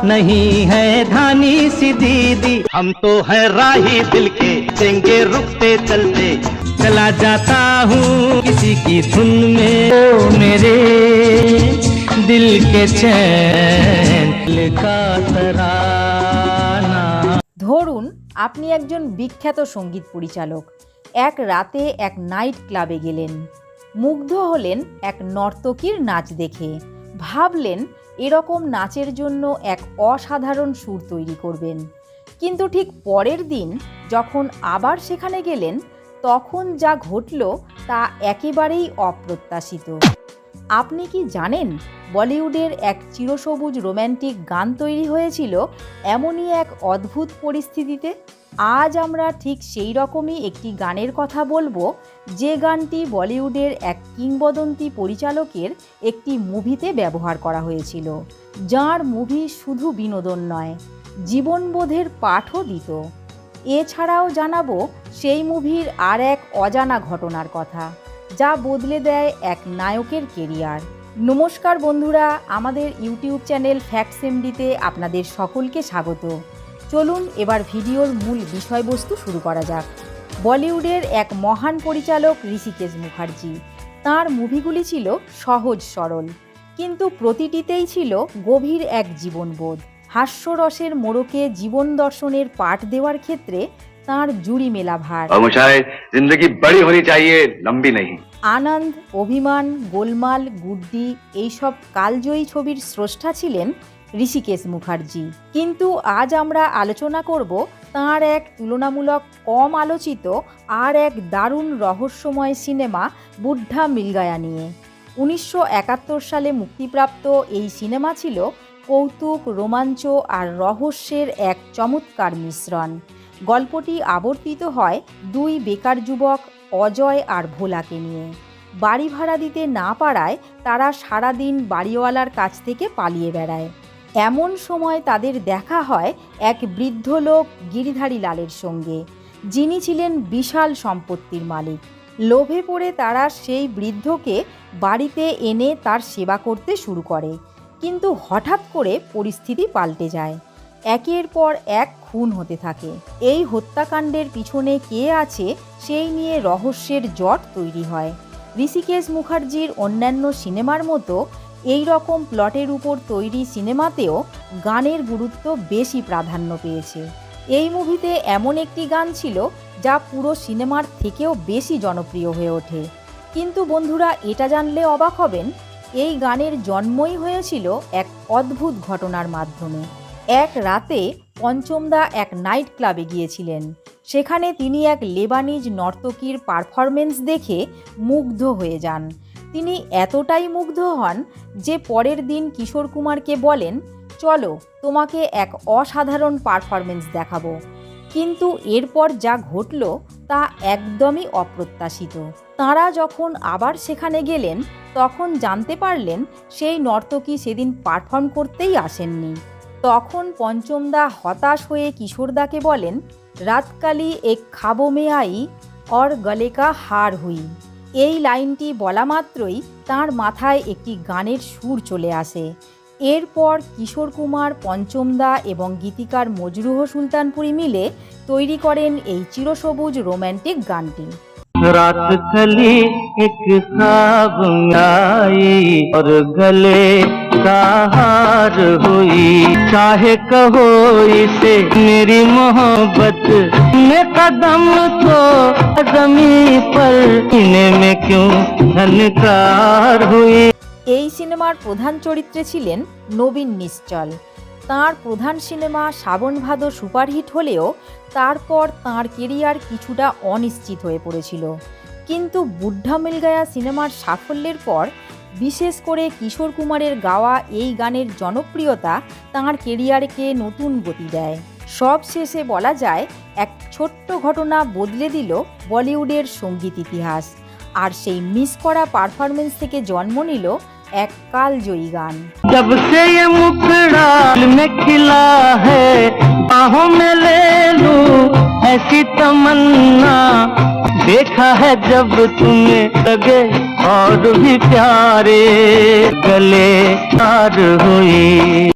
नहीं है धानी सी दीदी। हम तो है राही दिल के, देंगे रुकते चलते, चला जाता हूँ किसी की धुन में। ओ मेरे दिल के चैन का तराना। ধরুন আপনি একজন বিখ্যাত সঙ্গীত পরিচালক, এক রাতে এক নাইট ক্লাবে গেলেন, মুগ্ধ হলেন এক নর্তকীর নাচ দেখে, ভাবলেন এরকম নাচের জন্য এক অসাধারণ সুর তৈরি করবেন। কিন্তু ঠিক পরের দিন যখন আবার সেখানে গেলেন, তখন যা ঘটল তা একেবারেই অপ্রত্যাশিত। আপনি কি জানেন বলিউডের এক চিরসবুজ রোম্যান্টিক গান তৈরি হয়েছিল এমনই এক অদ্ভুত পরিস্থিতিতে? আজ আমরা ঠিক সেই রকমই একটি গানের কথা বলবো, যে গানটি বলিউডের এক কিংবদন্তি পরিচালকের একটি মুভিতে ব্যবহার করা হয়েছিল, যার মুভি শুধু বিনোদন নয়, জীবনবোধের পাঠও দিত। এছাড়াও জানাবো সেই মুভির আর এক অজানা ঘটনার কথা, যা বদলে দেয় এক নায়কের কেরিয়ার। নমস্কার বন্ধুরা, আমাদের ইউটিউব চ্যানেল ফ্যাক্টস এমডিতে আপনাদের সকলকে স্বাগত। চলুন এবার ভিডিওর মূল বিষয়বস্তু শুরু করা যাক। বলিউডের এক মহান পরিচালক ঋষিকেশ মুখার্জি। তাঁর মুভিগুলি ছিল সহজ সরল, কিন্তু প্রতিটিতেই ছিল গভীর এক জীবনবোধ। হাস্যরসের মোড়কে জীবন দর্শনের পাঠ দেওয়ার ক্ষেত্রে তাঁর জুড়ি মেলা ভার। জিন্দেগি বড়ি হনি চাইয়ে, লম্বি নেই। আনন্দ, অভিমান, গোলমাল, গুড্ডি এইসব কালজয়ী ছবির স্রষ্টা ছিলেন ঋষিকেশ মুখার্জি। কিন্তু আজ আমরা আলোচনা করব তাঁর এক তুলনামূলক কম আলোচিত আর এক দারুণ রহস্যময় সিনেমা বুড্ঢা মিল গায়া নিয়ে। 1971 সালে মুক্তিপ্রাপ্ত এই সিনেমা ছিল কৌতুক, রোমাঞ্চ আর রহস্যের এক চমৎকার মিশ্রণ। গল্পটি আবর্তিত হয় দুই বেকার যুবক অজয় আর ভোলাকে নিয়ে। বাড়ি ভাড়া দিতে না পারায় তারা সারাদিন বাড়িওয়ালার কাছ থেকে পালিয়ে বেড়ায়। এমন সময় তাদের দেখা হয় এক বৃদ্ধ লোক গিরিধারী লালের সঙ্গে, যিনি ছিলেন বিশাল সম্পত্তির মালিক। লোভে পড়ে তারা সেই বৃদ্ধকে বাড়িতে এনে তার সেবা করতে শুরু করে। কিন্তু হঠাৎ করে পরিস্থিতি পাল্টে যায়, একের পর এক খুন হতে থাকে। এই হত্যাকাণ্ডের পিছনে কে আছে সেই নিয়ে রহস্যের জট তৈরি হয়। ঋষিকেশ মুখার্জির অন্যান্য সিনেমার মতো এই রকম প্লটের উপর তৈরি সিনেমাতেও গানের গুরুত্ব বেশি প্রাধান্য পেয়েছে। এই মুভিতে এমন একটি গান ছিল যা পুরো সিনেমার থেকেও বেশি জনপ্রিয় হয়ে ওঠে। কিন্তু বন্ধুরা, এটা জানলে অবাক হবেন, এই গানের জন্মই হয়েছিল এক অদ্ভুত ঘটনার মাধ্যমে। এক রাতে পঞ্চমদা এক নাইট ক্লাবে গিয়েছিলেন। সেখানে তিনি এক লেবানিজ নর্তকীর পারফরমেন্স দেখে মুগ্ধ হয়ে যান। তিনি এতটাই মুগ্ধ হন যে পরের দিন কিশোর কুমারকে বলেন, চলো তোমাকে এক অসাধারণ পারফরমেন্স দেখাবো। কিন্তু এরপর যা ঘটল তা একদমই অপ্রত্যাশিত। তাঁরা যখন আবার সেখানে গেলেন, তখন জানতে পারলেন সেই নর্তকী সেদিন পারফর্ম করতেই আসেননি। তখন পঞ্চমদা হতাশ হয়ে কিশোরদাকে বলেন, রাতকালি এক খাবো মে আই অর গলে কা হার হুই। এই লাইনটি বলা মাত্রই তাঁর মাথায় একটি গানের সুর চলে আসে। এরপর কিশোর কুমার, পঞ্চমদা এবং গীতিকার মজরুহ সুলতানপুরি মিলে তৈরি করেন এই চিরসবুজ রোম্যান্টিক গানটি। रात कली एक ख्वाब में आई और गले का हार हुई, चाहे कहो इसे मेरी मोहब्बत में कदम तो जमीन पर इन्हें में क्यों झनकार हुई। এই সিনেমার প্রধান চরিত্রে ছিলেন নবীন নিশ্চল। তাঁর প্রধান সিনেমা শ্রাবণ ভাদর সুপারহিট হলেও তারপর তাঁর কেরিয়ার কিছুটা অনিশ্চিত হয়ে পড়েছিল। কিন্তু বুড্ঢা মিল গায়া সিনেমার সাফল্যের পর বিশেষ করে কিশোর কুমারের গাওয়া এই গানের জনপ্রিয়তা তাঁর কেরিয়ারকে নতুন গতি দেয়। সব শেষে বলা যায়, এক ছোট্ট ঘটনা বদলে দিল বলিউডের সঙ্গীত ইতিহাস। আর সেই মিস করা পারফরমেন্স থেকে জন্ম নিল এক কালজয়ী গান। जब से ये मुखड़ा में खिला है, बाहों में ले लूं ऐसी तमन्ना देखा है जब तुम्हें लगे और भी प्यारे गले तार हुई।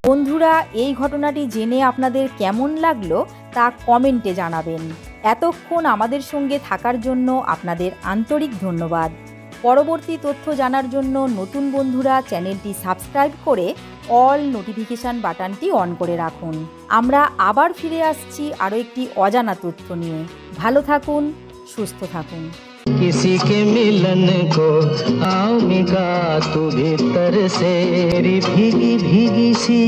বন্ধুরা, এই ঘটনাটি জেনে আপনাদের কেমন লাগলো তা কমেন্টে জানাবেন। এতক্ষণ আমাদের সঙ্গে থাকার জন্য আপনাদের আন্তরিক ধন্যবাদ। পরবর্তী তথ্য জানার জন্য নতুন বন্ধুরা চ্যানেলটি সাবস্ক্রাইব করে অল নোটিফিকেশান বাটনটি অন করে রাখুন। আমরা আবার ফিরে আসছি আরও একটি অজানা তথ্য নিয়ে। ভালো থাকুন, সুস্থ থাকুন। किसी के मिलन को आऊंगा तू भीतर से भीगी भीगी सी